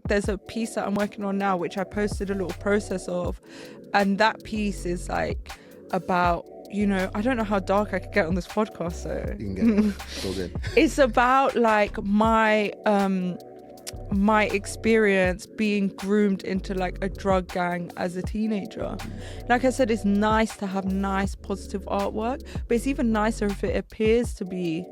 there's a piece that I'm working on now, which I posted a little process of. And that piece is like about, I don't know how dark I could get on this podcast. So You can get it's all good. It's about like my experience being groomed into like a drug gang as a teenager. Like I said, it's nice to have nice positive artwork, but it's even nicer if it appears to be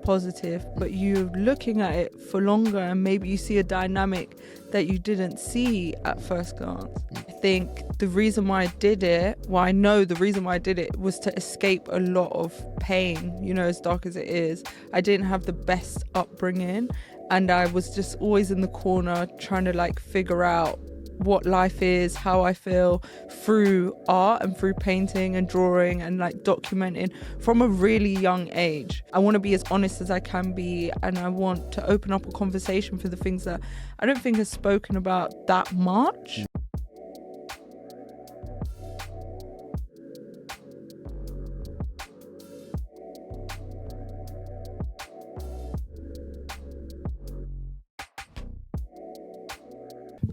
positive, but you're looking at it for longer and maybe you see a dynamic that you didn't see at first glance. I think the reason why I did it, I know the reason why I did it was to escape a lot of pain, as dark as it is. I didn't have the best upbringing, and I was just always in the corner trying to like figure out what life is, how I feel through art and through painting and drawing and like documenting from a really young age. I want to be as honest as I can be, and I want to open up a conversation for the things that I don't think are spoken about that much.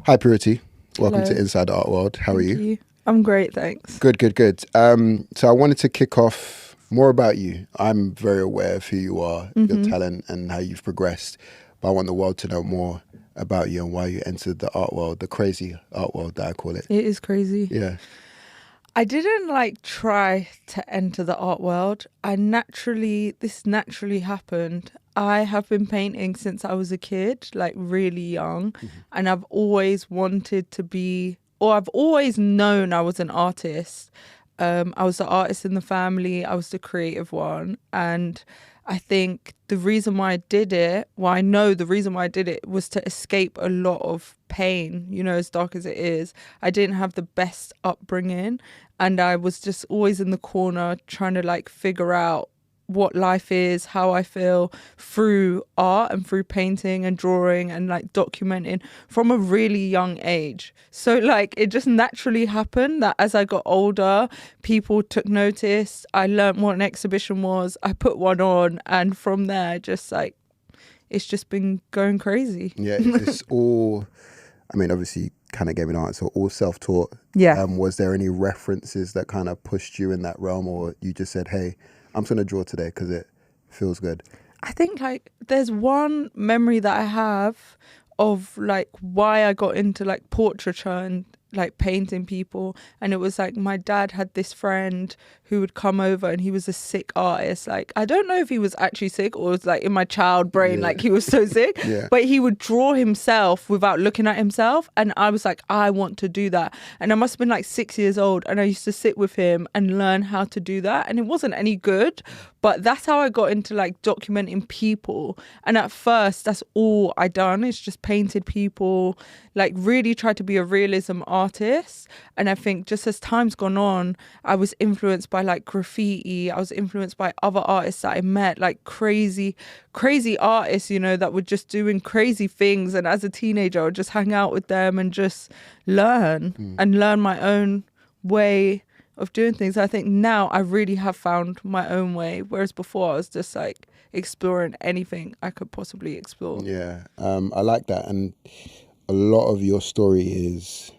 Hi, Puretee. Welcome Hello. to Inside the Art World. How are you? I'm great, thanks. Good. So I wanted to kick off more about you. I'm very aware of who you are, your talent, and how you've progressed. But I want the world to know more about you and why you entered the art world, the crazy art world that I call it. It is crazy. Yeah. I didn't like try to enter the art world. This naturally happened. I have been painting since I was a kid, like really young, and I've always wanted to be, or I've always known I was an artist. I was the artist in the family. I was the creative one. And I think the reason why I did it, I know the reason why I did it was to escape a lot of pain, as dark as it is. I didn't have the best upbringing, and I was just always in the corner trying to like figure out what life is, how I feel through art and through painting and drawing and like documenting from a really young age. So like it just naturally happened that as I got older, people took notice. I learned what an exhibition was. I put one on, and from there, just like it's just been going crazy. Yeah, it's all, obviously you kind of gave me an answer, all self-taught. Yeah. Was there any references that kind of pushed you in that realm, or you just said, hey, I'm just going to draw today because it feels good? I think like there's one memory that I have of like why I got into like portraiture and like painting people, and it was like my dad had this friend who would come over, and he was a sick artist. Like I don't know if he was actually sick or it was like in my child brain, like he was so sick, but he would draw himself without looking at himself, and I was like, I want to do that. And I must have been like 6 years old, and I used to sit with him and learn how to do that, and it wasn't any good, but that's how I got into like documenting people. And at first that's all I done is just painted people, like really tried to be a realism artist. And I think just as time's gone on, I was influenced by like graffiti. I was influenced by other artists that I met, like crazy artists, that were just doing crazy things. And as a teenager, I would just hang out with them and just learn and learn my own way of doing things. I think now I really have found my own way, whereas before I was just like exploring anything I could possibly explore. Yeah, I like that. And a lot of your story is,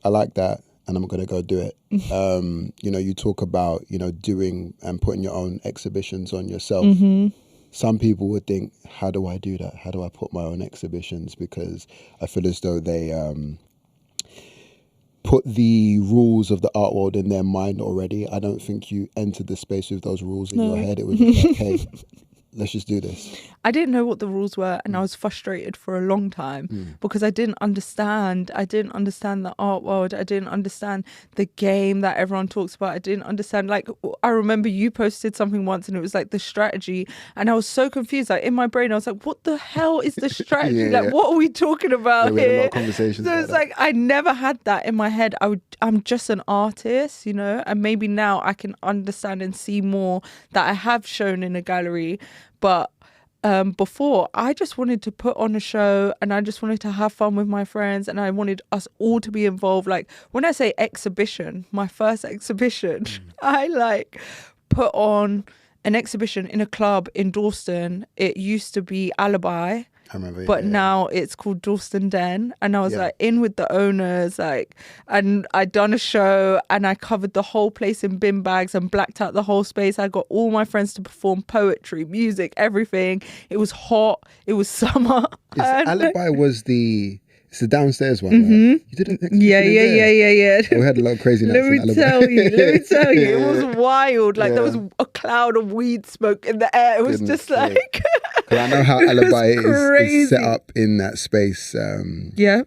I like that, and I'm going to go do it. You talk about, doing and putting your own exhibitions on yourself. Some people would think, how do I do that? How do I put my own exhibitions? Because I feel as though they put the rules of the art world in their mind already. I don't think you entered the space with those rules in your head. It was just like, hey, let's just do this. I didn't know what the rules were, and I was frustrated for a long time because I didn't understand. I didn't understand the art world. I didn't understand the game that everyone talks about. I didn't understand, like, I remember you posted something once and it was like the strategy, and I was so confused. Like in my brain, I was like, what the hell is the strategy? What are we talking about we had a lot here? of conversations So about it's that. like, I never had that in my head. I'm just an artist, and maybe now I can understand and see more that I have shown in a gallery. But before, I just wanted to put on a show, and I just wanted to have fun with my friends, and I wanted us all to be involved. Like when I say exhibition, my first exhibition, I like put on an exhibition in a club in Dalston. It used to be Alibi. I remember. but yeah. now it's called Dalston Den, and I was Yeah. like in with the owners, like, and I'd done a show and I covered the whole place in bin bags and blacked out the whole space. I got all my friends to perform poetry, music, everything. It was hot, it was summer. Alibi was it's the downstairs one, right? You did an exhibition Yeah. We had a lot of crazy nights Let me in Alibi. tell you, it was wild. Like there was a cloud of weed smoke in the air. It was Goodness just like Because I know how Alibi is crazy. set up in that space. Yeah.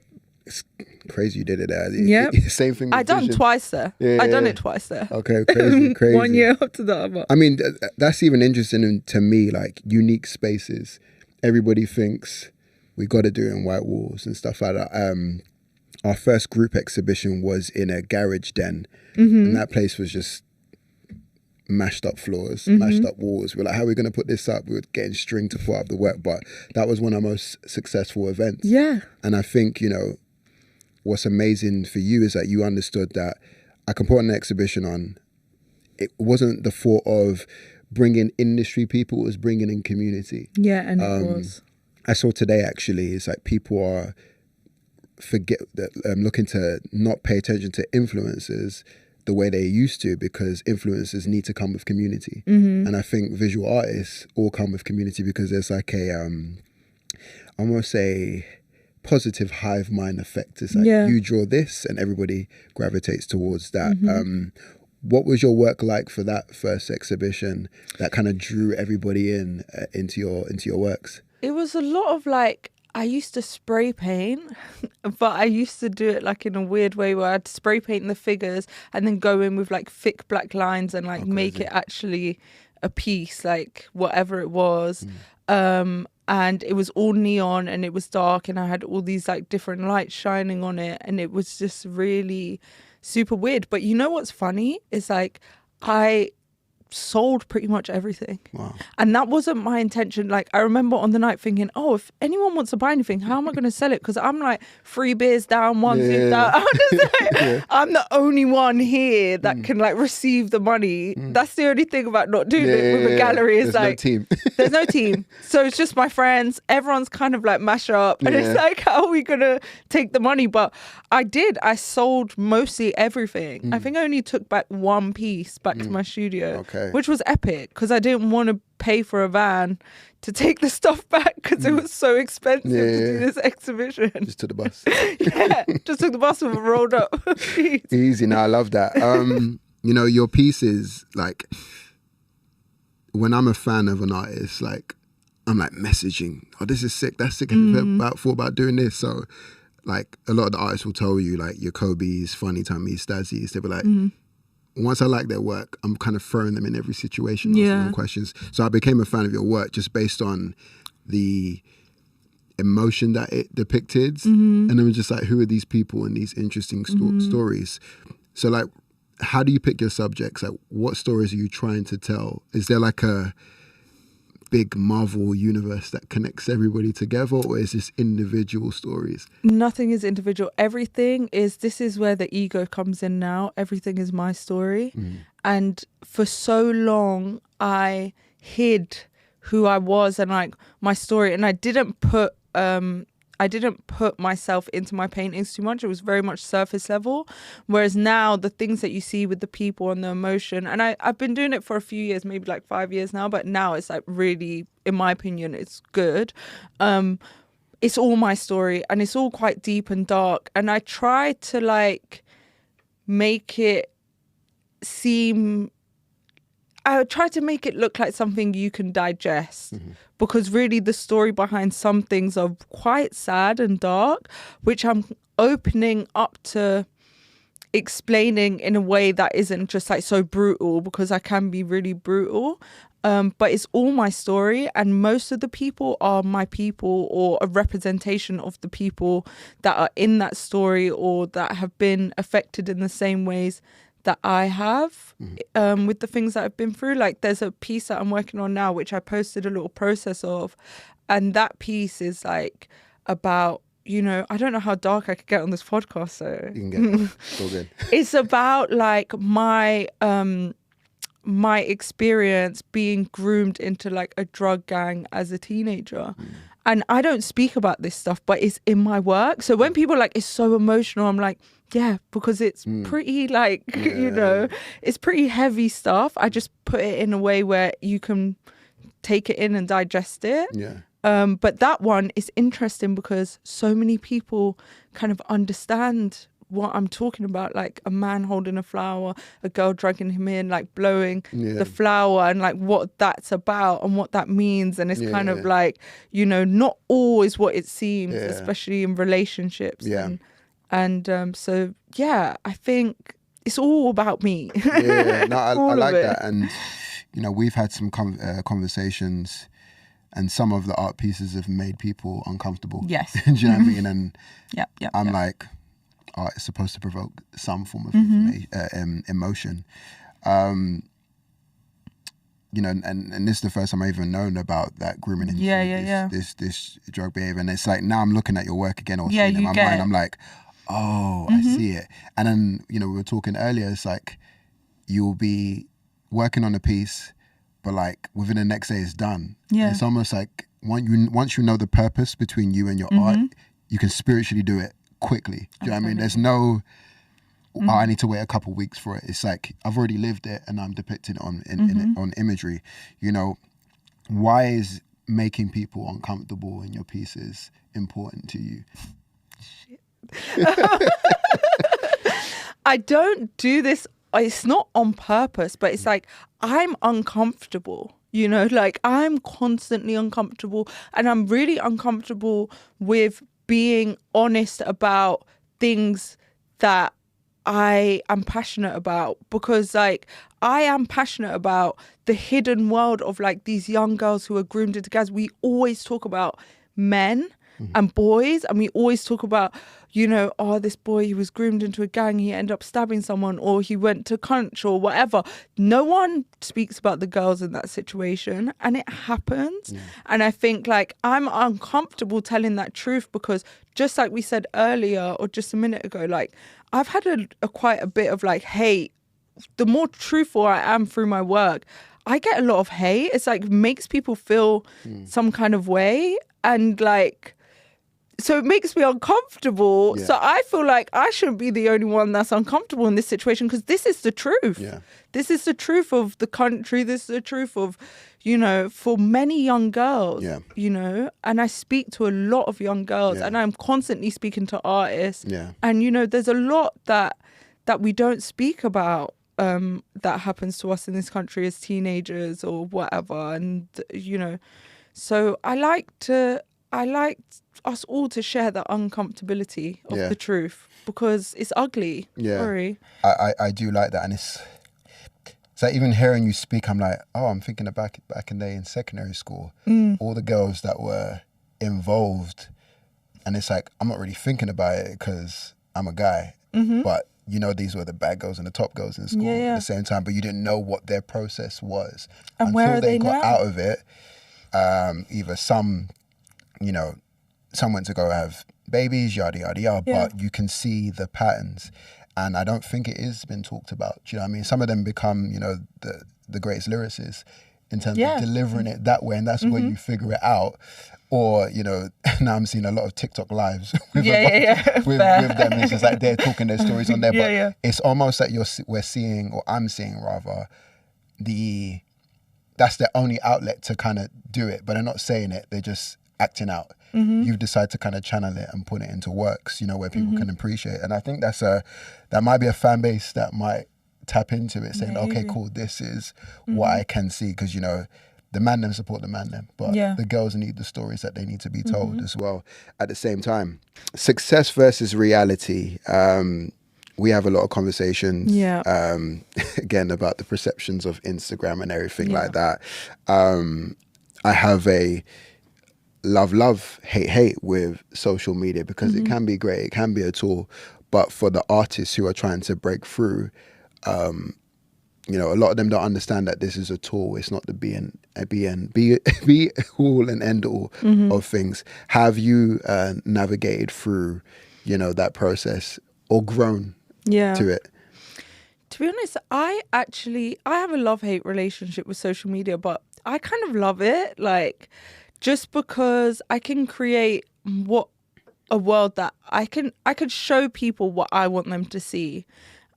It's crazy you did it there. Yeah. Same thing. I done twice there. I done it twice there. Okay, crazy. 1 year after the other. I mean, that's even interesting to me, like unique spaces. Everybody thinks we got to do it in white walls and stuff like that. Our first group exhibition was in a garage den, and that place was just mashed up floors, mashed up walls. We're like, how are we going to put this up? We were getting string to put up the work, but that was one of our most successful events. Yeah. And I think, what's amazing for you is that you understood that I can put an exhibition on. It wasn't the thought of bringing industry people, it was bringing in community. Yeah, and it was. I saw today actually is like people are looking to not pay attention to influencers the way they used to, because influencers need to come with community. And I think visual artists all come with community because there's like a almost a positive hive mind effect. It's like you draw this and everybody gravitates towards that. What was your work like for that first exhibition that kind of drew everybody into your works? It was a lot of like, I used to spray paint, but I used to do it like in a weird way where I'd spray paint the figures and then go in with like thick black lines and like make it actually a piece, like whatever it was. And it was all neon and it was dark and I had all these like different lights shining on it and it was just really super weird. But you know what's funny? It's like I sold pretty much everything. Wow. And that wasn't my intention. Like I remember on the night thinking, oh, if anyone wants to buy anything, how am I going to sell it? Because I'm like 3 beers down, 1 fifth down. I'm just like, I'm the only one here that can like receive the money. That's the only thing about not doing it with a gallery is there's like no team. there's no team. So it's just my friends. Everyone's kind of like mash up. And it's like, how are we going to take the money? But I sold mostly everything. I think I only took back 1 piece back to my studio, which was epic because I didn't want to pay for a van to take the stuff back because it was so expensive to do this exhibition. Just took the bus. Just took the bus with a rolled up piece. Easy. Now I love that. Your pieces, like when I'm a fan of an artist, like I'm like messaging, oh, this is sick, that's sick. Have you thought about doing this? So like a lot of the artists will tell you like your Kobe's, Funny Tommy's, Stazzy's, they'll be like, once I like their work, I'm kind of throwing them in every situation, asking them questions. So I became a fan of your work just based on the emotion that it depicted. And I was just like, who are these people and these interesting stories? So like, how do you pick your subjects? Like, what stories are you trying to tell? Is there like a big Marvel universe that connects everybody together, or is this individual stories? Nothing is individual. Everything is, this is where the ego comes in now. Everything is my story. And for so long, I hid who I was and like my story. And I didn't put myself into my paintings too much. It was very much surface level. Whereas now the things that you see with the people and the emotion, and I've been doing it for a few years, maybe like 5 years now, but now it's like really, in my opinion, it's good. It's all my story and it's all quite deep and dark. And I try to like make it seem, I try to make it look like something you can digest, because really the story behind some things are quite sad and dark, which I'm opening up to explaining in a way that isn't just like so brutal, because I can be really brutal. But it's all my story, and most of the people are my people or a representation of the people that are in that story or that have been affected in the same ways that I have with the things that I've been through. Like there's a piece that I'm working on now, which I posted a little process of. And that piece is like about, I don't know how dark I could get on this podcast. So You can get so good. It's about like my experience being groomed into like a drug gang as a teenager. And I don't speak about this stuff, but it's in my work. So when people are like, it's so emotional, I'm like, yeah, because it's pretty like, it's pretty heavy stuff. I just put it in a way where you can take it in and digest it. Yeah. But that one is interesting because so many people kind of understand what I'm talking about, like a man holding a flower, a girl dragging him in, like blowing the flower, and like what that's about and what that means. And it's kind of like, not always what it seems, especially in relationships. Yeah. And so, yeah, I think it's all about me. Yeah, no, I like it. that. And, we've had some conversations, and some of the art pieces have made people uncomfortable. Yes. Do you know what I mean? And I'm yep. like, art is supposed to provoke some form of emotion. And this is the first time I've even known about that grooming industry, this drug behavior. And it's like, now I'm looking at your work again, or seeing it in my mind, I'm like, oh, I see it. And then, we were talking earlier, it's like, you'll be working on a piece, but like within the next day it's done. Yeah. It's almost like once you know the purpose between you and your art, you can spiritually do it quickly. Do you know what I mean? There's no, I need to wait a couple of weeks for it. It's like, I've already lived it and I'm depicting it on imagery. Why is making people uncomfortable in your pieces important to you? I don't do this. It's not on purpose, but it's like, I'm uncomfortable, like I'm constantly uncomfortable, and I'm really uncomfortable with being honest about things that I am passionate about, because like I am passionate about the hidden world of like these young girls who are groomed into gangs. We always talk about men and boys, and we always talk about, this boy, he was groomed into a gang, he ended up stabbing someone, or he went to Cunch or whatever. No one speaks about the girls in that situation, and it happens. And I think like I'm uncomfortable telling that truth, because just like we said earlier or just a minute ago, like I've had a quite a bit of like hate. The more truthful I am through my work, I get a lot of hate. It's like makes people feel some kind of way, and like, so it makes me uncomfortable. So I feel like I shouldn't be the only one that's uncomfortable in this situation, because this is the truth. This is the truth of the country. This is the truth of, for many young girls, and I speak to a lot of young girls, and I'm constantly speaking to artists. And, there's a lot that we don't speak about that happens to us in this country as teenagers or whatever. And, so I like us all to share the uncomfortability of the truth, because it's ugly. Sorry. I do like that. And it's like, even hearing you speak, I'm like, oh, I'm thinking of back in the day in secondary school, all the girls that were involved. And it's like, I'm not really thinking about it because I'm a guy. But, these were the bad girls and the top girls in school at the same time, but you didn't know what their process was. And until where are they they got now? out of it. Either some went to go have babies, yada, yada, yada, but you can see the patterns. And I don't think it is been talked about. Do you know what I mean? Some of them become, the greatest lyricists in terms of delivering it that way. And that's where you figure it out. Or, now I'm seeing a lot of TikTok lives with them. It's just like they're talking their stories on there. But it's almost like we're seeing, or I'm seeing rather, that's their only outlet to kind of do it. But they're not saying it. They're just acting out. You've decided to kind of channel it and put it into works, where people can appreciate it. And I think that might be a fan base that might tap into it, saying, okay, cool, this is what I can see. Because, the man them support the man them, but the girls need the stories that they need to be told as well at the same time. Success versus reality. We have a lot of conversations, again, about the perceptions of Instagram and everything like that. I have a love, hate with social media, because it can be great, it can be a tool, but for the artists who are trying to break through, a lot of them don't understand that this is a tool. It's not the be all and end all of things. Have you navigated through, that process or grown to it? To be honest, I have a love-hate relationship with social media, but I kind of love it. Like, just because I can create a world that I could show people what I want them to see.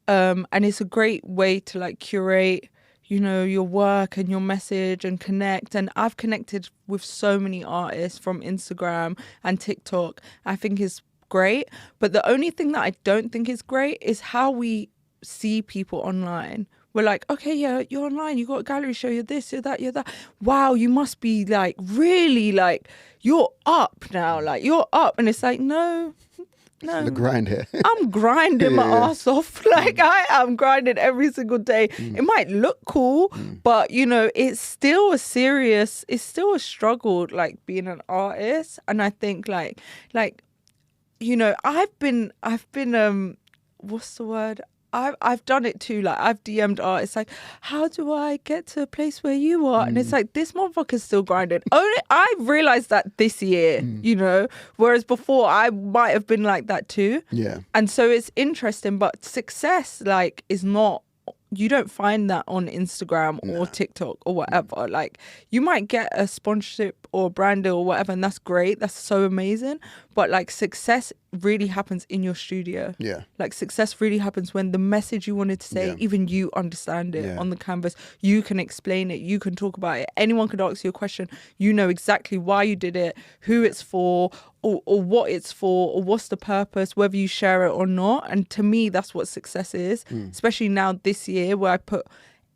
And it's a great way to like curate, you know, your work and your message and connect. And I've connected with so many artists from Instagram and TikTok. I think it's great. But the only thing that I don't think is great is how we see people online. We're like, okay, yeah, you're online, you got a gallery show, you're this, you're that, you're that. Wow, you must be like really like, you're up now, like you're up. And it's like, no. The grind here. I'm grinding my ass off. Like I am grinding every single day. It might look cool, but you know, it's still a struggle, like being an artist. And I think like, you know, I've been what's the word? I've done it too. Like I've DM'd artists like, how do I get to a place where you are? And it's like, this motherfucker's still grinding. Only I realized that this year, you know, whereas before I might have been like that too. Yeah. And so it's interesting, but success like is not, you don't find that on Instagram or TikTok or whatever. Like you might get a sponsorship or a brand deal or whatever, and that's great. That's so amazing. But like success really happens in your studio. Yeah. Like success really happens when the message you wanted to say, even you understand it on the canvas. You can explain it. You can talk about it. Anyone could ask you a question. You know exactly why you did it, who it's for, or what it's for, or what's the purpose, whether you share it or not. And to me, that's what success is, especially now this year where I put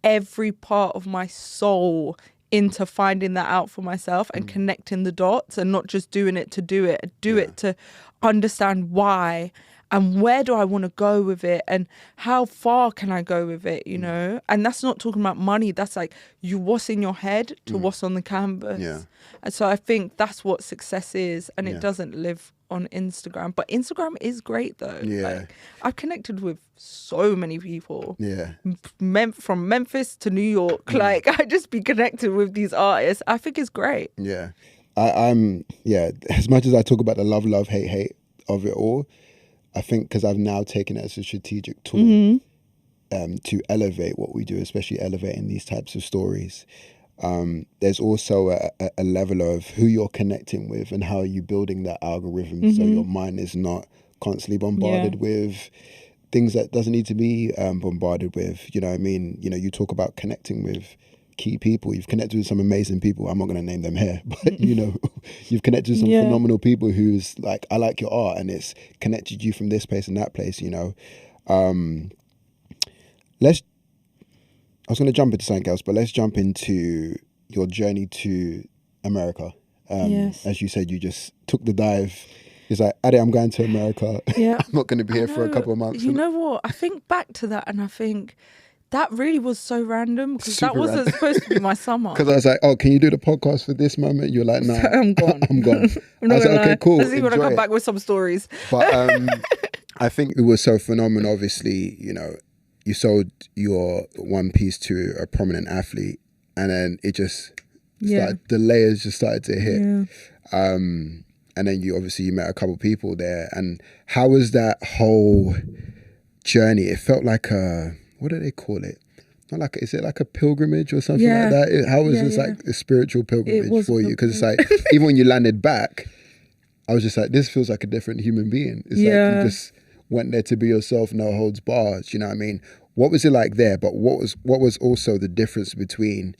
every part of my soul into finding that out for myself and connecting the dots and not just doing it to do it, it to understand why and where do I want to go with it and how far can I go with it, you know? And that's not talking about money. That's like what's in your head to what's on the canvas. Yeah. And so I think that's what success is, and it doesn't live on Instagram. But Instagram is great though. Yeah. Like, I've connected with so many people. Yeah. From Memphis to New York. Like I just be connected with these artists. I think it's great. Yeah. I'm as much as I talk about the love, hate of it all, I think because I've now taken it as a strategic tool to elevate what we do, especially elevating these types of stories. There's also a level of who you're connecting with and how you're building that algorithm so your mind is not constantly bombarded with things that doesn't need to be bombarded with. You know what I mean? You know, you talk about connecting with key people. You've connected with some amazing people. I'm not going to name them here, but you know, you've connected with some phenomenal people who's like, I like your art, and it's connected you from this place and that place, you know. I was going to jump into something else, but let's jump into your journey to America. As you said, you just took the dive. It's like, Ade, I'm going to America. Yeah. I'm not going to be here for a couple of months. You know what? I think back to that and I think that really was so random because that wasn't supposed to be my summer. Because I was like, oh, can you do the podcast for this moment? You're like, no, I'm gone. I'm gone. I'm not I was like, okay, cool. Let's see when I come back with some stories. But I think it was so phenomenal. Obviously, you know, you sold your one piece to a prominent athlete and then it just started, the layers just started to hit. Yeah. And then you met a couple of people there. And how was that whole journey? It felt like what do they call it? Not like, is it like a pilgrimage or something like that? How was this like a spiritual pilgrimage for you? Because it's like, even when you landed back, I was just like, this feels like a different human being. It's like you just went there to be yourself, no holds bars. You know what I mean? What was it like there? But what was also the difference between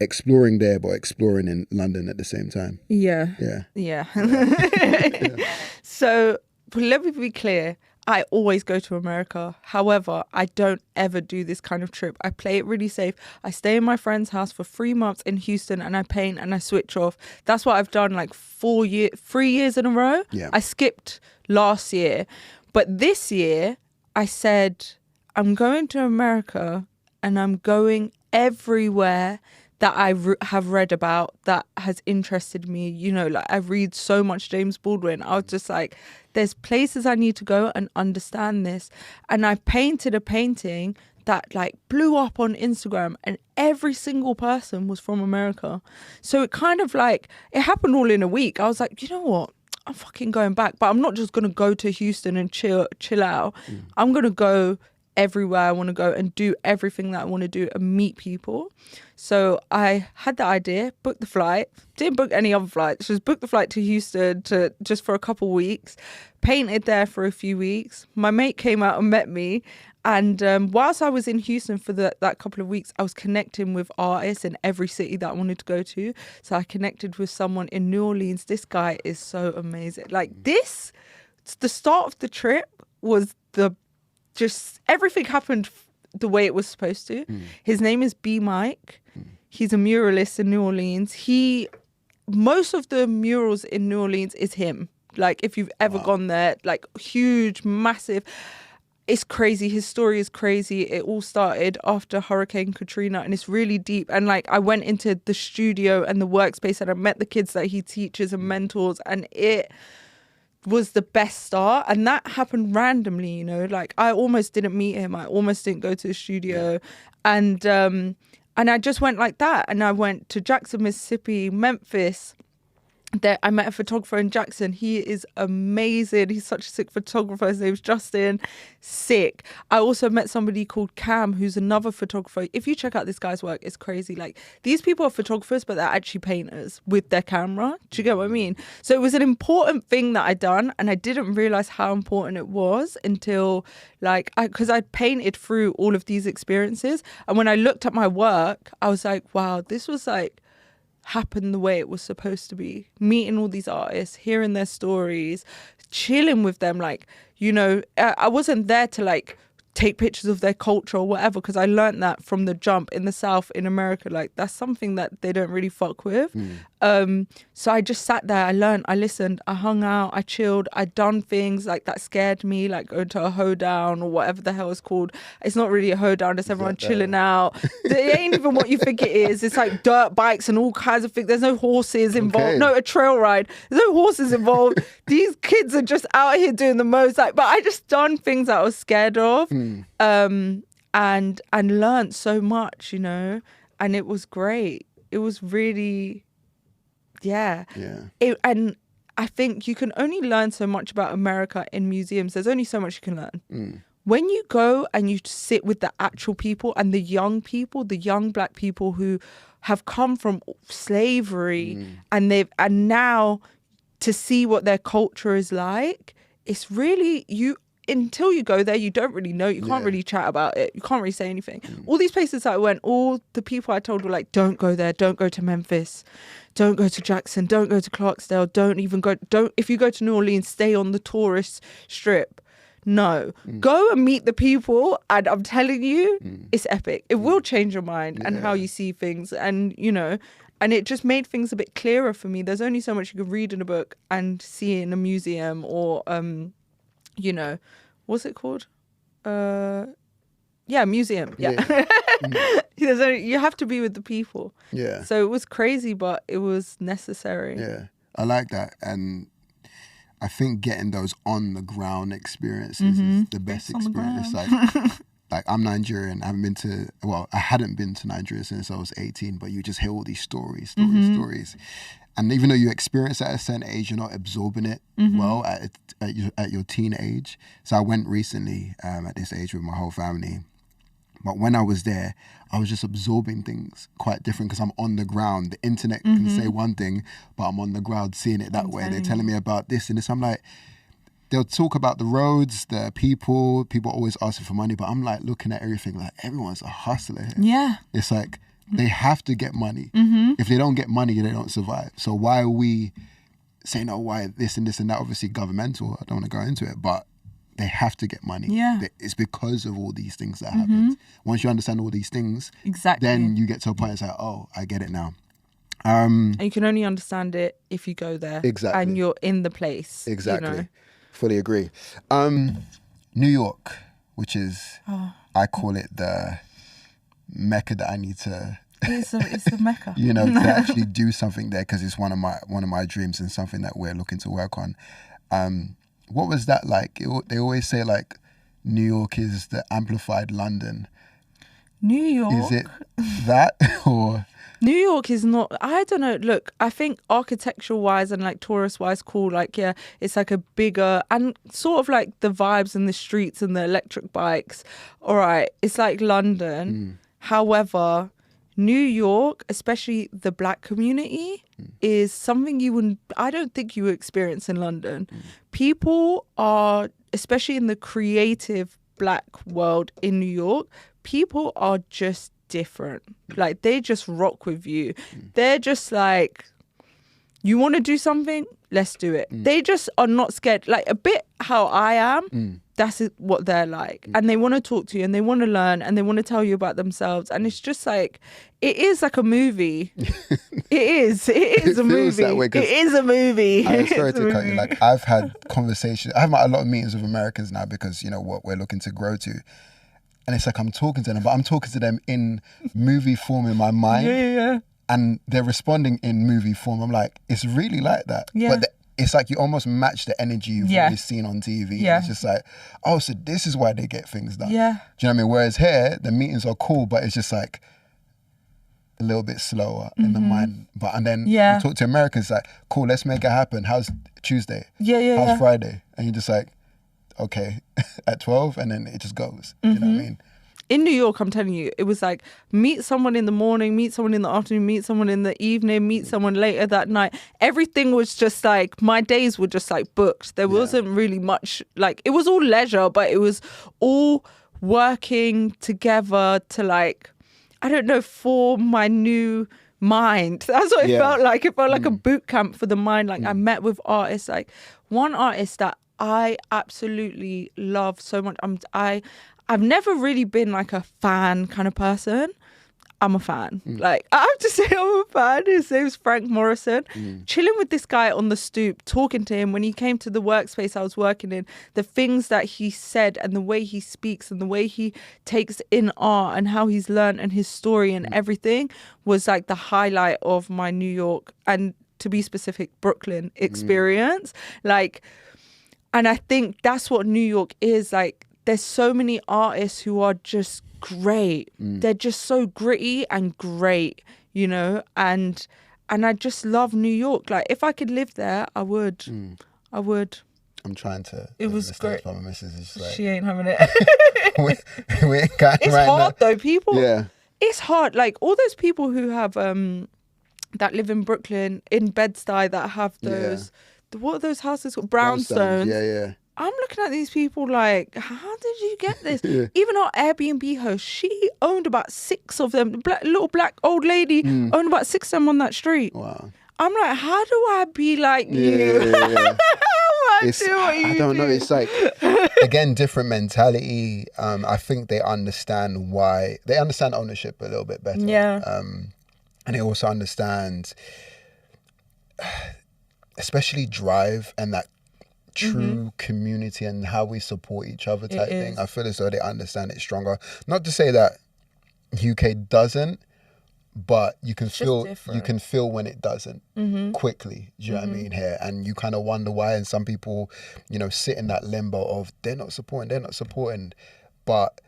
exploring there but exploring in London at the same time? Yeah. So let me be clear. I always go to America. However, I don't ever do this kind of trip. I play it really safe. I stay in my friend's house for 3 months in Houston and I paint and I switch off. That's what I've done like 3 years in a row. Yeah. I skipped last year. But this year I said, I'm going to America and I'm going everywhere that I have read about that has interested me. You know, like I read so much James Baldwin. I was just like, there's places I need to go and understand this. And I painted a painting that like blew up on Instagram and every single person was from America. So it kind of like, it happened all in a week. I was like, you know what? I'm fucking going back. But I'm not just going to go to Houston and chill out. I'm going to go everywhere I want to go and do everything that I want to do and meet people. So I had the idea, booked the flight, didn't book any other flights, just booked the flight to Houston to just for a couple weeks, painted there for a few weeks. My mate came out and met me. And whilst I was in Houston for that couple of weeks, I was connecting with artists in every city that I wanted to go to. So I connected with someone in New Orleans. This guy is so amazing. Like this, the start of the trip was just everything happened the way it was supposed to. His name is B. Mike. He's a muralist in New Orleans. Most of the murals in New Orleans is him. Like if you've ever gone there, like huge, massive. It's crazy. His story is crazy. It all started after Hurricane Katrina and it's really deep. And like I went into the studio and the workspace and I met the kids that he teaches and mentors, and it was the best start. And that happened randomly, you know, like I almost didn't meet him. I almost didn't go to the studio. And I just went like that. And I went to Jackson, Mississippi, Memphis. There, I met a photographer in Jackson. He is amazing. He's such a sick photographer. His name's Justin. Sick. I also met somebody called Cam, who's another photographer. If you check out this guy's work, it's crazy. Like these people are photographers, but they're actually painters with their camera. Do you get what I mean? So it was an important thing that I'd done, and I didn't realize how important it was until because I'd painted through all of these experiences. And when I looked at my work, I was like, wow, this was like happened the way it was supposed to be. Meeting all these artists, hearing their stories, chilling with them. Like, you know, I wasn't there to like take pictures of their culture or whatever, because I learned that from the jump in the South in America. Like that's something that they don't really fuck with. So I just sat there, I learned, I listened, I hung out, I chilled, I done things like that scared me, like going to a hoedown or whatever the hell it's called. It's not really a hoedown, it's everyone chilling out. It ain't even what you think it is. It's like dirt bikes and all kinds of things. There's no horses involved. Okay. No, a trail ride. There's no horses involved. These kids are just out here doing the most. Like, but I just done things that I was scared of. And learned so much, you know, and it was great. It was really, and I think you can only learn so much about America in museums. There's only so much you can learn. When you go and you sit with the actual people and the young people, the young Black people who have come from slavery and now to see what their culture is like, it's really, until you go there, you don't really know. You can't really chat about it. You can't really say anything. All these places that I went, all the people I told were like, don't go there. Don't go to Memphis. Don't go to Jackson. Don't go to Clarksdale. If you go to New Orleans, stay on the tourist strip. No. Go and meet the people. And I'm telling you, it's epic. It will change your mind and how you see things. And, you know, and it just made things a bit clearer for me. There's only so much you can read in a book and see in a museum or, you know, what's it called? Museum. You have to be with the people. Yeah. So it was crazy, but it was necessary. Yeah, I like that. And I think getting those on the ground experiences is the best experience. Like I'm Nigerian. I hadn't been to Nigeria since I was 18, but you just hear all these stories. And even though you experience it at a certain age, you're not absorbing it well at your teen age. So I went recently at this age with my whole family. But when I was there, I was just absorbing things quite different because I'm on the ground. The internet can say one thing, but I'm on the ground seeing it that way. They're telling me about this and this. I'm like, they'll talk about the roads, the people always asking for money, but I'm like looking at everything like everyone's a hustler here. Yeah. It's like they have to get money. If they don't get money, they don't survive. So why are we saying, oh, why this and this and that? Obviously governmental, I don't want to go into it, but they have to get money. Yeah. It's because of all these things that happen. Once you understand all these things, then you get to a point it's like, oh, I get it now. And you can only understand it if you go there. Exactly. And you're in the place. Exactly. You know? Fully agree. New York, which is, I call it the Mecca that I need to... It's the Mecca. You know, to actually do something there because it's one of my dreams and something that we're looking to work on. What was that like? They always say like New York is the amplified London. New York. Is it that or? New York is not, I don't know. Look, I think architectural wise and like tourist wise, cool. Like, yeah, it's like a bigger and sort of like the vibes and the streets and the electric bikes. All right. It's like London. However, New York, especially the black community, is something I don't think you would experience in London. People are, especially in the creative black world in New York, people are just different. Like, they just rock with you. They're just like, you want to do something, let's do it. They just are not scared. Like, a bit how I am, that's what they're like. And they want to talk to you and they want to learn and they want to tell you about themselves. And it's just like, it is like a movie. It is a movie. That way, it is a movie. I'm sorry to cut you. Like, I've had conversations, I have a lot of meetings with Americans now because, you know, what we're looking to grow to. And it's like I'm talking to them, but I'm talking to them in movie form in my mind. Yeah. And they're responding in movie form. I'm like, it's really like that. Yeah. But it's like you almost match the energy you've always seen on TV. Yeah. It's just like, oh, so this is why they get things done. Yeah. Do you know what I mean? Whereas here, the meetings are cool, but it's just like a little bit slower in the mind. And then you talk to Americans, like, cool, let's make it happen. How's Tuesday? How's Friday? And you're just like, okay, at 12, and then it just goes. You know what I mean? In New York, I'm telling you, it was like, meet someone in the morning, meet someone in the afternoon, meet someone in the evening, meet someone later that night. Everything was just like, my days were just like booked. There wasn't really much, like, it was all leisure, but it was all working together to, like, I don't know, for my new mind. That's what it felt like. It felt like a boot camp for the mind. Like, I met with artists, like one artist that I absolutely love so much. I've never really been like a fan kind of person. I'm a fan. Like, I have to say I'm a fan. His name's Frank Morrison. Chilling with this guy on the stoop, talking to him when he came to the workspace I was working in, the things that he said and the way he speaks and the way he takes in art and how he's learned and his story and everything was like the highlight of my New York, and to be specific, Brooklyn experience. Like, and I think that's what New York is. Like, there's so many artists who are just great. They're just so gritty and great, you know, and I just love New York. Like, if I could live there, I would. I would. I'm trying to. It was great. My missus is like, she ain't having it. we ain't got It's right hard now. though, people. Yeah. It's hard. Like, all those people who have that live in Brooklyn, in Bed-Stuy, that have those. What are those houses called? Brownstones. Yeah. I'm looking at these people like, how did you get this? Even our Airbnb host, she owned about 6 of them. Little black old lady owned about 6 of them on that street. Wow. I'm like, how do I be like you? Yeah. How do I do what you I don't know. do? It's like, again, different mentality. I think they understand ownership a little bit better. Yeah. And they also understand, especially drive and that true community and how we support each other type thing. I feel as though they understand it stronger. Not to say that UK doesn't, but you can feel when it doesn't quickly. Do you know what I mean? Here, and you kind of wonder why. And some people, you know, sit in that limbo of they're not supporting. But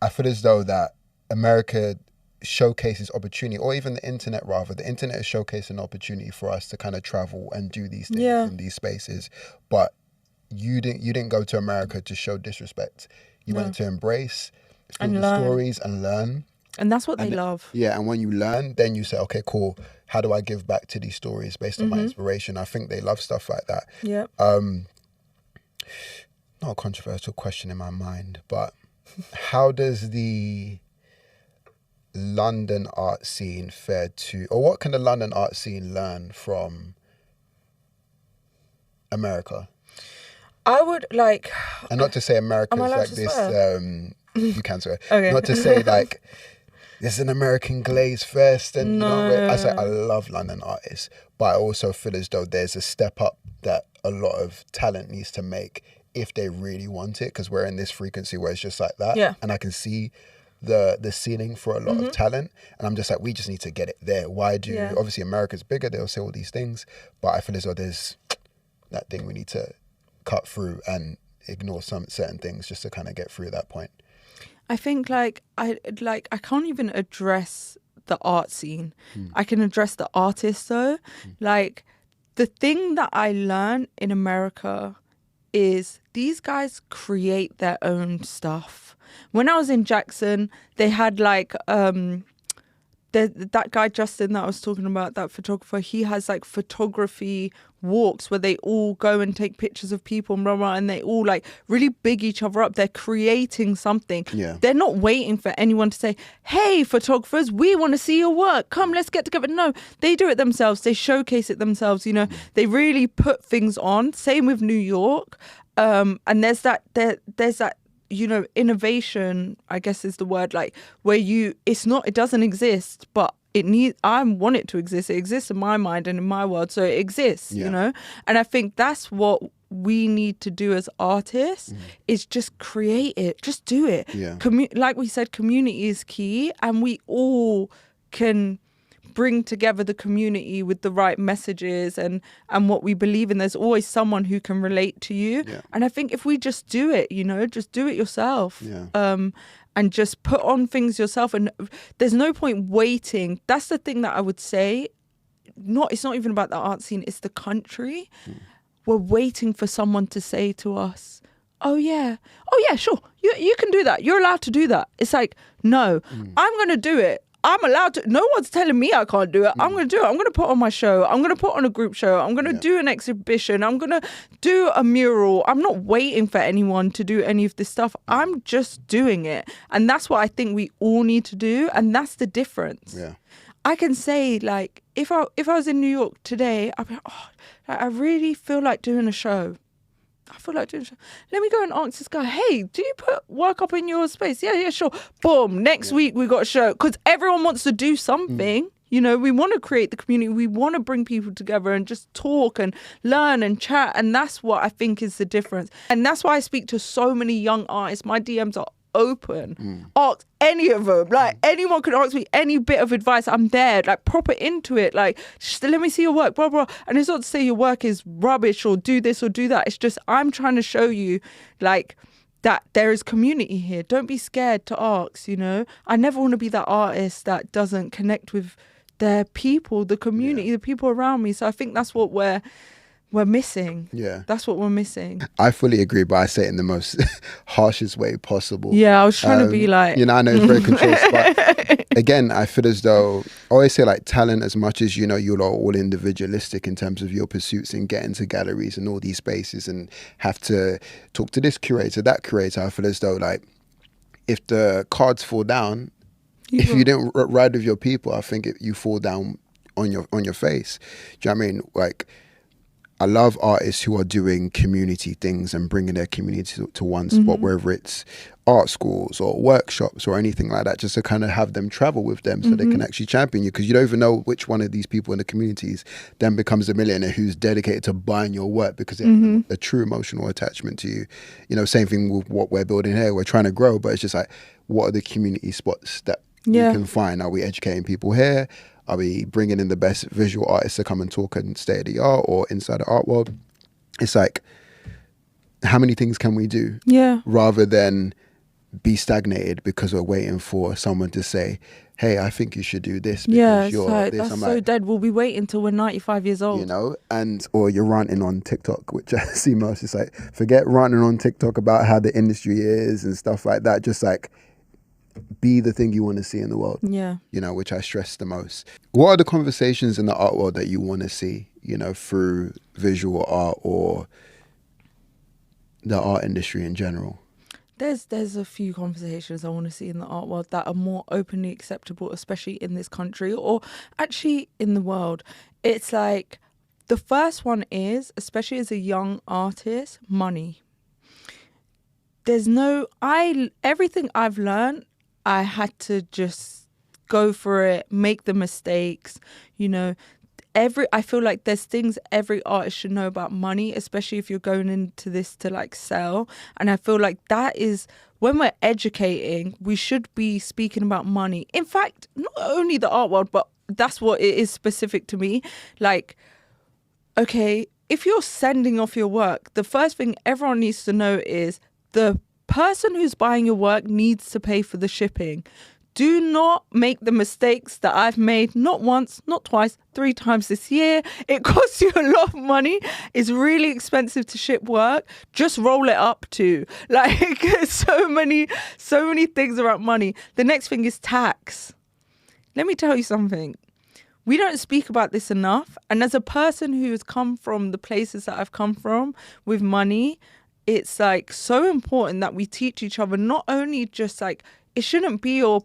I feel as though that America showcases opportunity, or even the internet rather. The internet is showcasing opportunity for us to kind of travel and do these things in these spaces. But you didn't go to America to show disrespect. You went to embrace, feel the stories and learn. And that's what they love. Yeah, and when you learn, then you say, okay, cool. How do I give back to these stories based on my inspiration? I think they love stuff like that. Yeah. Not a controversial question in my mind, but how does the London art scene fare to, or what can the London art scene learn from America? I would like, and not to say America is like this, you can swear. Okay. Not to say like, there's an American glaze fest and No. you know, I say I love London artists, but I also feel as though there's a step up that a lot of talent needs to make if they really want it, because we're in this frequency where it's just like that. Yeah. And I can see the ceiling for a lot of talent, and I'm just like, we just need to get it there. Obviously America's bigger, they'll say all these things, but I feel as though there's that thing we need to cut through and ignore some certain things just to kind of get through that point. I think I can't even address the art scene. I can address the artist though. Like the thing that I learned in America is these guys create their own stuff. When I was in Jackson, they had like that guy Justin that I was talking about, that photographer, he has like photography walks where they all go and take pictures of people and blah, blah, and they all like really big each other up. They're creating something. Yeah. They're not waiting for anyone to say, hey, photographers, we want to see your work. Come, let's get together. No, they do it themselves. They showcase it themselves. You know, they really put things on. Same with New York. And there's that, you know, innovation, I guess is the word, like where it doesn't exist, but I want it to exist. It exists in my mind and in my world. So it exists, you know? And I think that's what we need to do as artists is just create it, just do it. Yeah. Like we said, community is key, and we all can bring together the community with the right messages and what we believe in. There's always someone who can relate to you. Yeah. And I think if we just do it, you know, just do it yourself. Yeah. And just put on things yourself. And there's no point waiting. That's the thing that I would say. It's not even about the art scene, it's the country. We're waiting for someone to say to us, oh yeah, sure, you can do that. You're allowed to do that. It's like, no, I'm going to do it. I'm allowed to. No one's telling me I can't do it. I'm going to do it. I'm going to put on my show. I'm going to put on a group show. I'm going to do an exhibition. I'm going to do a mural. I'm not waiting for anyone to do any of this stuff. I'm just doing it. And that's what I think we all need to do. And that's the difference. Yeah. I can say, like, if I was in New York today, I'd be like, oh, I really feel like doing a show. Let me go and ask this guy, hey, do you put work up in your space? Yeah, sure. Boom. Next week we got a show. Because everyone wants to do something. You know, we want to create the community. We want to bring people together and just talk and learn and chat. And that's what I think is the difference. And that's why I speak to so many young artists. My DMs are open. Ask any of them. Like, anyone could ask me any bit of advice. I'm there. Like, proper into it. Like, just let me see your work, blah, blah. And it's not to say your work is rubbish or do this or do that. It's just I'm trying to show you, like, that there is community here. Don't be scared to ask, you know. I never want to be that artist that doesn't connect with their people, the community, the people around me. So I think that's what we're missing. Yeah. That's what we're missing. I fully agree, but I say it in the most harshest way possible. Yeah, I was trying to be like... You know, I know it's very controlled, but again, I feel as though, I always say like talent, as much as, you know, you're all individualistic in terms of your pursuits and getting to galleries and all these spaces and have to talk to this curator, that curator, I feel as though like if the cards fall down, if you didn't ride with your people, I think you fall down on your face. Do you know what I mean? Like, I love artists who are doing community things and bringing their community to one spot, whether it's art schools or workshops or anything like that, just to kind of have them travel with them so they can actually champion you, because you don't even know which one of these people in the communities then becomes a millionaire who's dedicated to buying your work because they have a true emotional attachment to you. You know, same thing with what we're building here. We're trying to grow, but it's just like, what are the community spots that you can find? Are we educating people here? Are we bringing in the best visual artists to come and talk and stay at the art or inside the art world? It's like, how many things can we do? Yeah. Rather than be stagnated because we're waiting for someone to say, hey, I think you should do this. Yeah, it's like, that's so dead. We'll be waiting until we're 95 years old. You know, or you're ranting on TikTok, which I see most. It's like, forget ranting on TikTok about how the industry is and stuff like that. Just like, be the thing you want to see in the world. Yeah. You know, which I stress the most. What are the conversations in the art world that you want to see, you know, through visual art or the art industry in general? There's a few conversations I want to see in the art world that are more openly acceptable, especially in this country or actually in the world. It's like, the first one is, especially as a young artist, money. Everything I've learned, I had to just go for it, make the mistakes, you know. I feel like there's things every artist should know about money, especially if you're going into this to like sell. And I feel like that is, when we're educating, we should be speaking about money. In fact, not only the art world, but that's what it is specific to me. Like, okay, if you're sending off your work, the first thing everyone needs to know is the person who's buying your work needs to pay for the shipping. Do not make the mistakes that I've made, not once, not twice, 3 times this year. It costs you a lot of money. It's really expensive to ship work. Just roll it up too. Like, so many things around money. The next thing is tax. Let me tell you something. We don't speak about this enough. And as a person who has come from the places that I've come from with money, it's like so important that we teach each other, not only just like, it shouldn't be your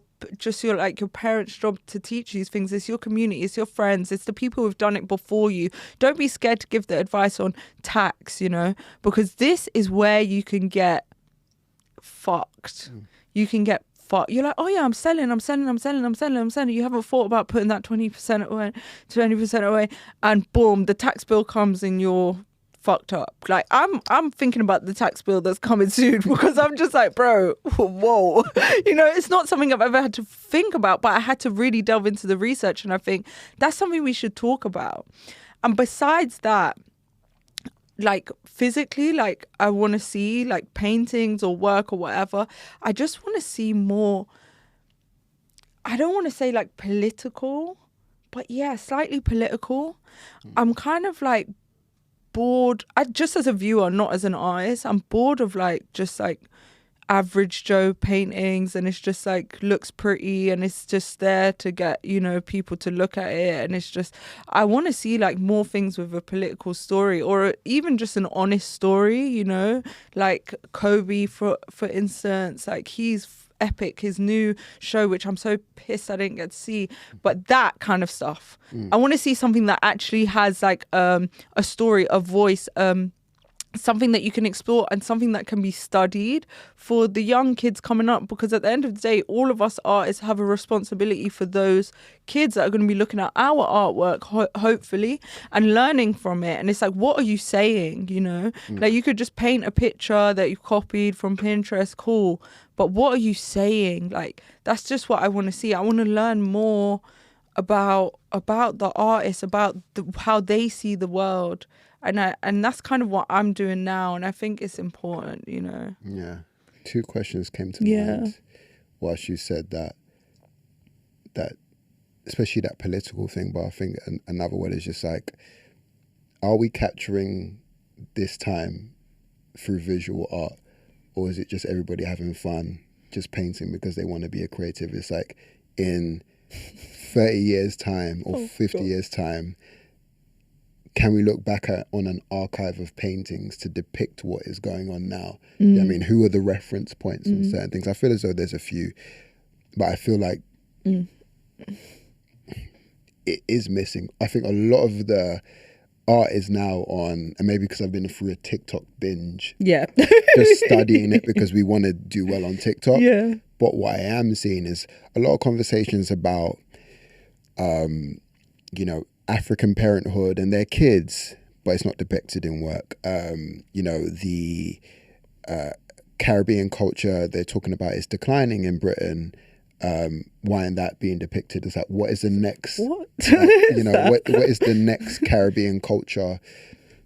parents' job to teach these things. It's your community, it's your friends, it's the people who've done it before you. Don't be scared to give the advice on tax, you know, because this is where you can get fucked. You can get fucked. You're like, oh yeah, I'm selling. You haven't thought about putting that 20% away, and boom, the tax bill comes and you're fucked up. Like, I'm thinking about the tax bill that's coming soon, because I'm just like, bro, whoa. You know, it's not something I've ever had to think about, but I had to really delve into the research, and I think that's something we should talk about. And besides that, like physically, like I want to see like paintings or work or whatever. I just want to see more. I don't want to say like political, but yeah, slightly political. I'm kind of like bored. Just as a viewer, not as an artist, I'm bored of like just like average Joe paintings, and it's just like looks pretty and it's just there to get, you know, people to look at it, and it's just, I want to see like more things with a political story, or even just an honest story, you know, like Kobe for instance, like he's epic, his new show, which I'm so pissed I didn't get to see, but that kind of stuff. I want to see something that actually has like a story, a voice, something that you can explore, and something that can be studied for the young kids coming up, because at the end of the day, all of us artists have a responsibility for those kids that are going to be looking at our artwork, hopefully, and learning from it. And it's like, what are you saying, you know? Like, you could just paint a picture that you've copied from Pinterest, cool, but what are you saying? Like, that's just what I want to see. I want to learn more about the artists, about how they see the world. And that's kind of what I'm doing now, and I think it's important, you know. Yeah. 2 questions came to mind whilst you said that especially that political thing, but I think another one is just like, are we capturing this time through visual art, or is it just everybody having fun, just painting because they want to be a creative? It's like, in 30 years time or 50 years time, can we look back on an archive of paintings to depict what is going on now? I mean, who are the reference points on certain things? I feel as though there's a few, but I feel like it is missing. I think a lot of the art is now on, and maybe because I've been through a TikTok binge, just studying it because we want to do well on TikTok. Yeah. But what I am seeing is a lot of conversations about, you know, African parenthood and their kids, but it's not depicted in work. You know, the Caribbean culture they're talking about is declining in Britain. Why isn't that being depicted? Is that, what is the next? What? You know, what is the next Caribbean culture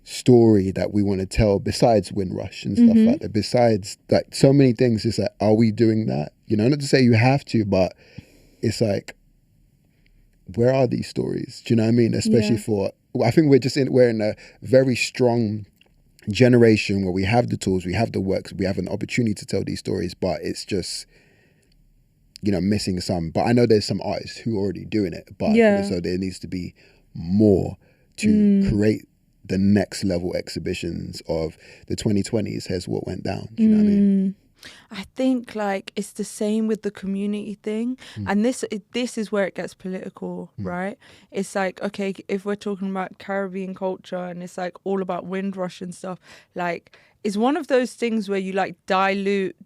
story that we want to tell besides Windrush and stuff like that? Besides, like, so many things. Is like, are we doing that? You know, not to say you have to, but it's like, where are these stories? Do you know what I mean? Especially I think we're in a very strong generation where we have the tools, we have the works, we have an opportunity to tell these stories, but it's just, you know, missing some. But I know there's some artists who are already doing it, but so there needs to be more to create the next level exhibitions of the 2020s. Here's what went down. Do you know what I mean? I think like it's the same with the community thing, and this is where it gets political, right? It's like, okay, if we're talking about Caribbean culture and it's like all about Windrush and stuff, like, it's one of those things where you like dilute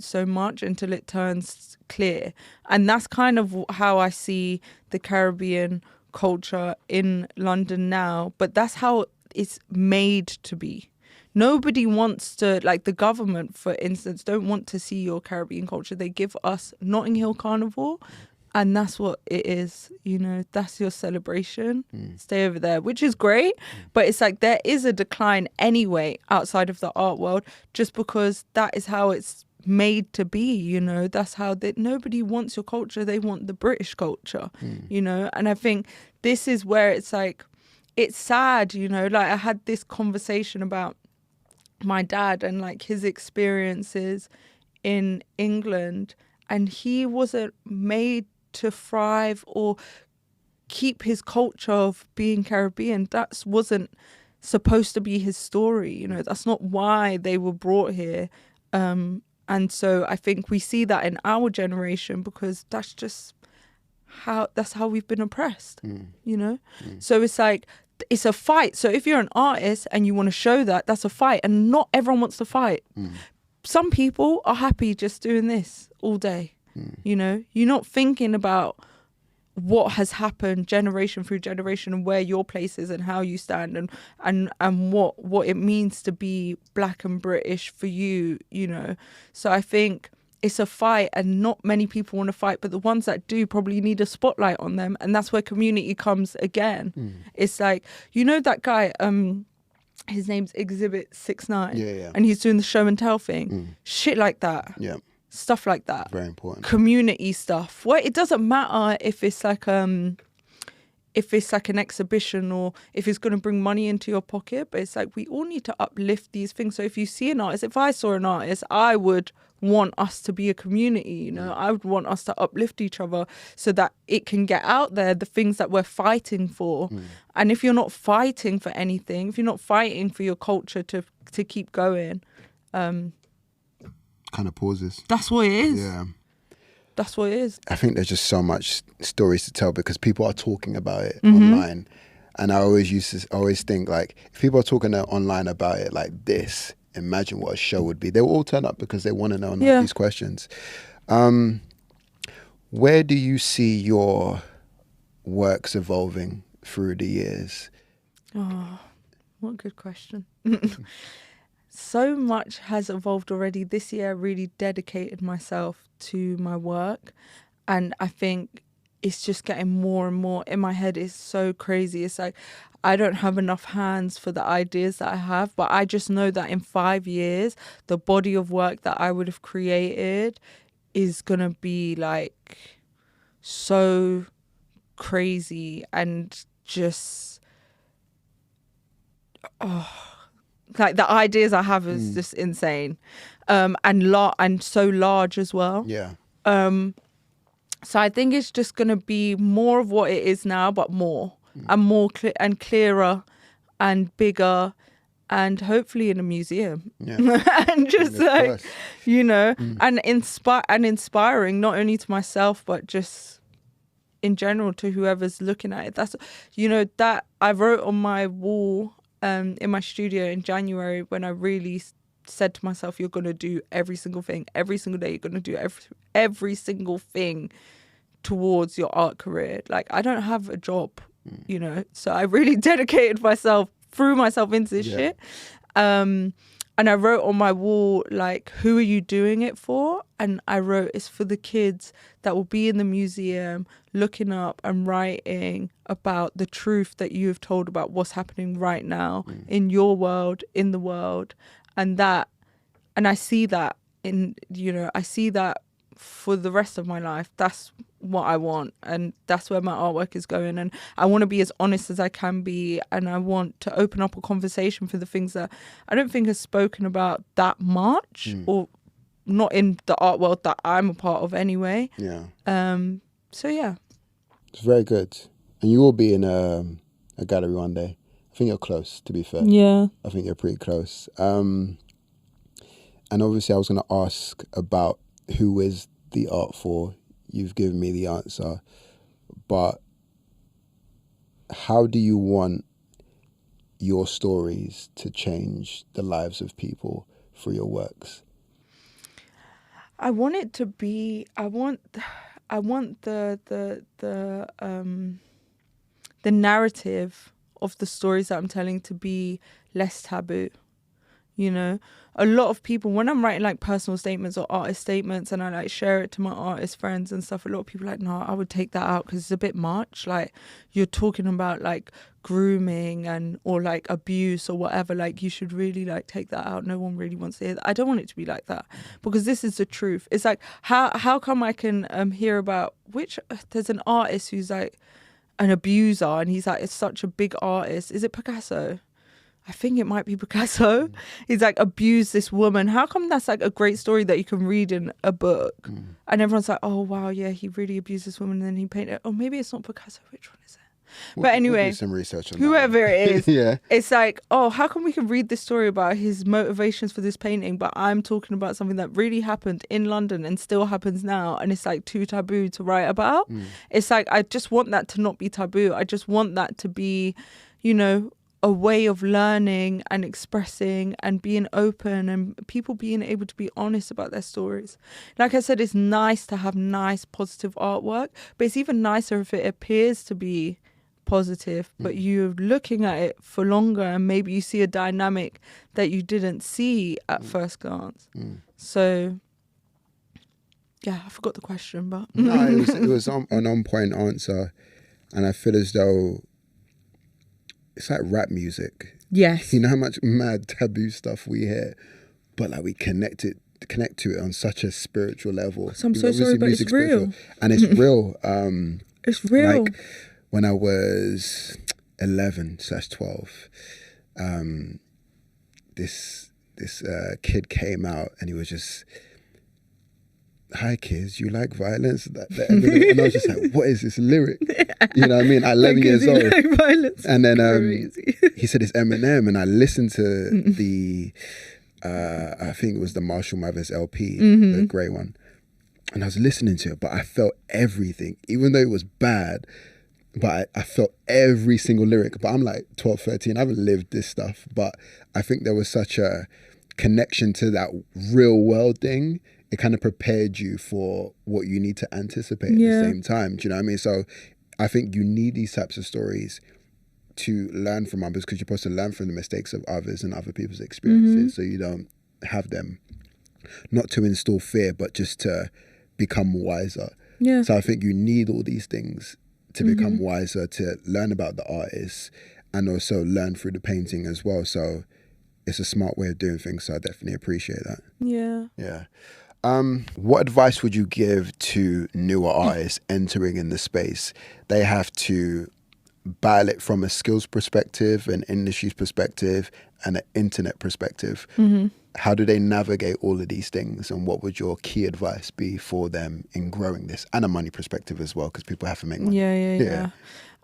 so much until it turns clear, and that's kind of how I see the Caribbean culture in London now. But that's how it's made to be. Nobody wants to, like the government, for instance, don't want to see your Caribbean culture. They give us Notting Hill Carnival And that's what it is, you know, that's your celebration. Stay over there, which is great. But it's like there is a decline anyway outside of the art world, just because that is how it's made to be, you know. That's how nobody wants your culture. They want the British culture, you know. And I think this is where it's like, it's sad, you know. Like I had this conversation about my dad and like his experiences in England, and he wasn't made to thrive or keep his culture of being Caribbean. That wasn't supposed to be his story, you know. That's not why they were brought here. And so I think we see that in our generation, because that's just how we've been oppressed, you know. So it's like, it's a fight. So if you're an artist and you want to show that, that's a fight, and not everyone wants to fight. Some people are happy just doing this all day. You know, you're not thinking about what has happened generation through generation, and where your place is and how you stand, and what it means to be Black and British for you, you know. So I think it's a fight, and not many people want to fight, but the ones that do probably need a spotlight on them, and that's where community comes again. It's like, you know, that guy, his name's Exhibit 69, and he's doing the show and tell thing, shit like that. Stuff like that. Very important. Community stuff. Well, it doesn't matter if it's like an exhibition, or if it's going to bring money into your pocket, but it's like, we all need to uplift these things. So if you see an artist, if I saw an artist, I would want us to be a community, you know. I would want us to uplift each other so that it can get out there, the things that we're fighting for. And if you're not fighting for anything, if you're not fighting for your culture to keep going, kind of pauses. That's what it is. Yeah. That's what it is. I think there's just so much stories to tell, because people are talking about it online. And I always think, like, if people are talking online about it like this, imagine what a show would be. They will all turn up because they want to know these questions. Where do you see your works evolving through the years? Oh, what a good question. So much has evolved already. This year I really dedicated myself to my work, and I think it's just getting more and more in my head. It's so crazy. It's like, I don't have enough hands for the ideas that I have, but I just know that in 5 years, the body of work that I would have created is going to be like so crazy, and just, like the ideas I have is just insane, and so large as well. Yeah. So I think it's just gonna be more of what it is now, but more and more and clearer and bigger, and hopefully in a museum. And just like, you know, and inspiring not only to myself but just in general to whoever's looking at it. That's, you know, that I wrote on my wall in my studio in January, when I really said to myself, you're going to do every single thing, every single day. You're going to do every single thing towards your art career. Like, I don't have a job, you know, so I really dedicated myself, threw myself into this shit. And I wrote on my wall, like, who are you doing it for? And I wrote, it's for the kids that will be in the museum looking up and writing about the truth that you have told about what's happening right now in your world, in the world. And I see that I see that for the rest of my life. That's what I want, and that's where my artwork is going. And I want to be as honest as I can be, and I want to open up a conversation for the things that I don't think are spoken about that much, or not in the art world that I'm a part of anyway. So yeah, it's very good. And you will be in a gallery one day. I think you're close, to be fair. Yeah, I think you're pretty close. And obviously I was going to ask about who is the art for. You've given me the answer. But how do you want your stories to change the lives of people through your works? I want it to be, I want the narrative of the stories that I'm telling to be less taboo. You know, a lot of people, when I'm writing like personal statements or artist statements and I like share it to my artist friends and stuff, a lot of people are like, no, I would take that out because it's a bit much. Like, you're talking about like grooming and or like abuse or whatever. Like, you should really like take that out. No one really wants to hear that. I don't want it to be like that, because this is the truth. It's like, how come I can hear about there's an artist who's like an abuser and he's like, it's such a big artist. Is it Picasso? I think it might be Picasso. He's like abused this woman. How come that's like a great story that you can read in a book? And everyone's like, oh wow, yeah, he really abused this woman and then he painted. Oh, maybe it's not Picasso. Which one is it? But anyway, we'll do some research on whoever it is, yeah, it's like, oh, how come we can read this story about his motivations for this painting, but I'm talking about something that really happened in London and still happens now, and it's like too taboo to write about. It's like, I just want that to not be taboo. I just want that to be, you know, a way of learning and expressing and being open and people being able to be honest about their stories. Like I said, it's nice to have nice, positive artwork, but it's even nicer if it appears to be positive, but you're looking at it for longer and maybe you see a dynamic that you didn't see at first glance. So, yeah, I forgot the question, but... No, it was an on-point answer, and I feel as though it's like rap music. Yes. You know how much mad taboo stuff we hear, but like we connect to it on such a spiritual level. So I'm so sorry, but it's real. And it's real. It's real. Like when I was 11/12, this kid came out and he was just, hi kids, you like violence? And I was just like, what is this lyric? You know what I mean? At 11 years old. Like violence. And then he said it's Eminem, and I listened to the, I think it was the Marshall Mathers LP, the grey one. And I was listening to it, but I felt everything, even though it was bad, but I felt every single lyric. But I'm like 12, 13, I haven't lived this stuff, but I think there was such a connection to that real world thing. It kind of prepared you for what you need to anticipate at the same time. Do you know what I mean? So I think you need these types of stories to learn from others, because you're supposed to learn from the mistakes of others and other people's experiences, so you don't have them. Not to instill fear, but just to become wiser. Yeah. So I think you need all these things to become wiser, to learn about the artists and also learn through the painting as well. So it's a smart way of doing things. So I definitely appreciate that. Yeah. Yeah. What advice would you give to newer artists entering in the space? They have to battle it from a skills perspective, an industry perspective, and an internet perspective. How do they navigate all of these things, and what would your key advice be for them in growing this, and a money perspective as well, because people have to make money? Yeah.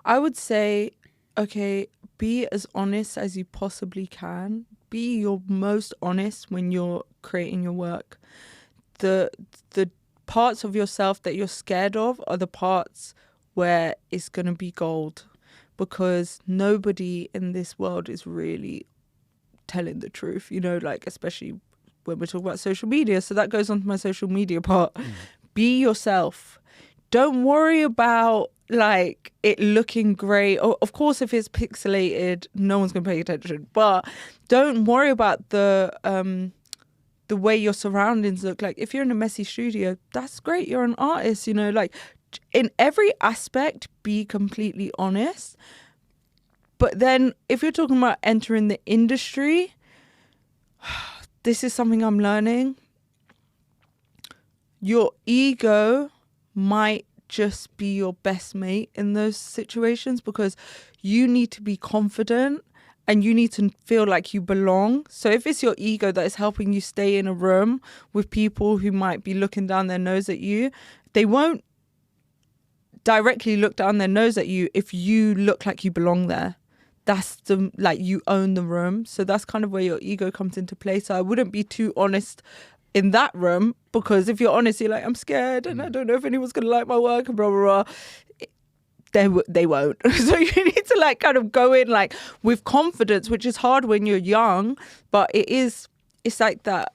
I would say, okay, be as honest as you possibly can. Be your most honest when you're creating your work. The parts of yourself that you're scared of are the parts where it's going to be gold, because nobody in this world is really telling the truth, you know, like especially when we're talking about social media. So that goes on to my social media part. Be yourself. Don't worry about like it looking great. Of course, if it's pixelated, no one's going to pay attention, but don't worry about the way your surroundings look. Like if you're in a messy studio, that's great, you're an artist, you know, like in every aspect, be completely honest. But then if you're talking about entering the industry, this is something I'm learning. Your ego might just be your best mate in those situations, because you need to be confident and you need to feel like you belong. So if it's your ego that is helping you stay in a room with people who might be looking down their nose at you, they won't directly look down their nose at you if you look like you belong there. That's like you own the room. So that's kind of where your ego comes into play. So I wouldn't be too honest in that room, because if you're honest, you're like, I'm scared and I don't know if anyone's going to like my work and blah, blah, blah. They won't. So you need to like kind of go in like with confidence, which is hard when you're young, but it's like that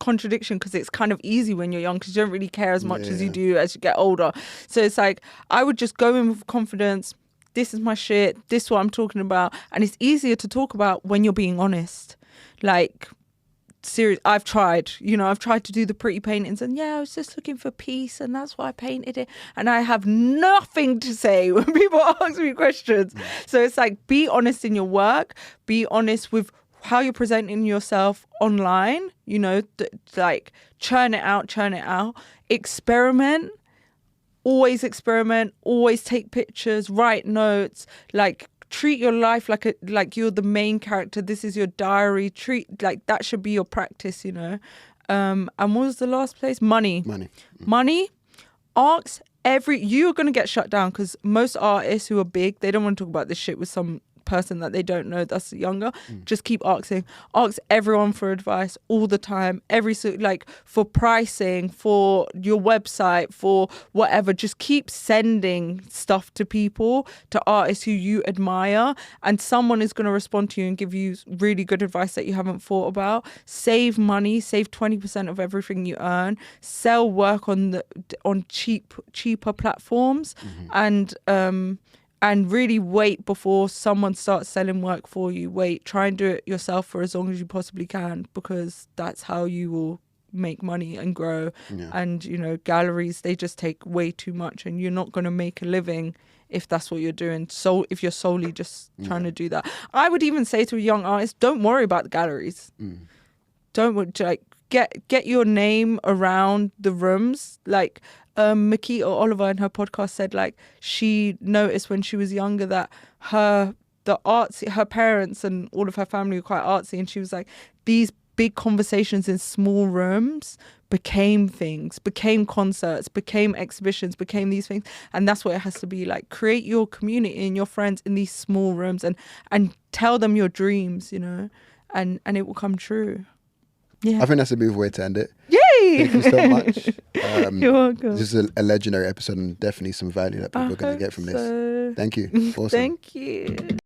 contradiction, because it's kind of easy when you're young because you don't really care as much as you do as you get older. So it's like, I would just go in with confidence. This is my shit. This is what I'm talking about. And it's easier to talk about when you're being honest. like serious. I've tried to do the pretty paintings, and I was just looking for peace, and that's why I painted it. And I have nothing to say when people ask me questions. So it's like, be honest in your work, be honest with how you're presenting yourself online, like churn it out, experiment, always take pictures, write notes, like treat your life like you're the main character. This is your diary. Treat like that should be your practice, And what was the last place? Money. Ask you're going to get shut down, because most artists who are big, they don't want to talk about this shit with some person that they don't know that's younger. Just keep asking. Ask everyone for advice all the time. Like for pricing, for your website, for whatever. Just keep sending stuff to people, to artists who you admire, and someone is going to respond to you and give you really good advice that you haven't thought about. Save money. Save 20% of everything you earn. Sell work on cheaper platforms, and really wait before someone starts selling work for you. Wait, try and do it yourself for as long as you possibly can, because that's how you will make money and grow. And, galleries, they just take way too much, and you're not going to make a living if that's what you're doing. So if you're solely just trying to do that. I would even say to a young artist, don't worry about the galleries. Don't get your name around the rooms. Like, Makita Oliver in her podcast said, like, she noticed when she was younger that her parents and all of her family were quite artsy, and she was like, these big conversations in small rooms became things, became concerts, became exhibitions, became these things. And that's what it has to be. Like, create your community and your friends in these small rooms, and tell them your dreams, and it will come true. Yeah. I think that's a beautiful way to end it. Yay! Thank you so much. You're welcome. This is a legendary episode, and definitely some value that people are going to get from this. Thank you. Awesome. Thank you.